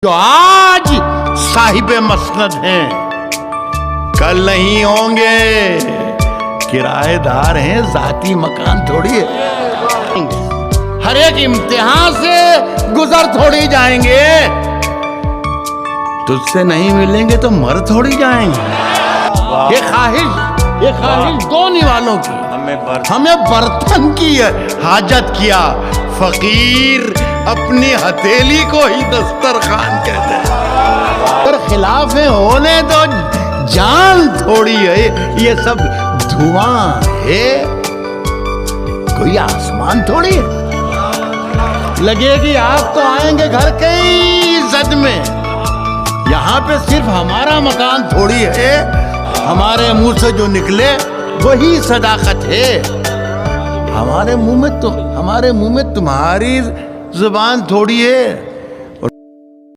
जो आज साहिब मसनद हैं कल नहीं होंगे, किराएदार हैं, जाती मकान थोड़ी है। हर एक इम्तिहान से गुजर थोड़ी जाएंगे, तुझसे नहीं मिलेंगे तो मर थोड़ी जाएंगे। ये ख्वाहिश दो निवालों की, हमें बर्तन की हाजत किया, फकीर अपनी हथेली को ही दस्तरखान कहते हैं। पर खिलाफ होने तो जान थोड़ी है, ये सब धुआं है, कोई आसमान थोड़ी है। लगेगी आप तो आएंगे घर के इज्जत में, यहाँ पे सिर्फ हमारा मकान थोड़ी है, हमारे मुंह से जो निकले वही सदाकत है। हमारे मुंह में तुम्हारी जुबान थोड़ी है।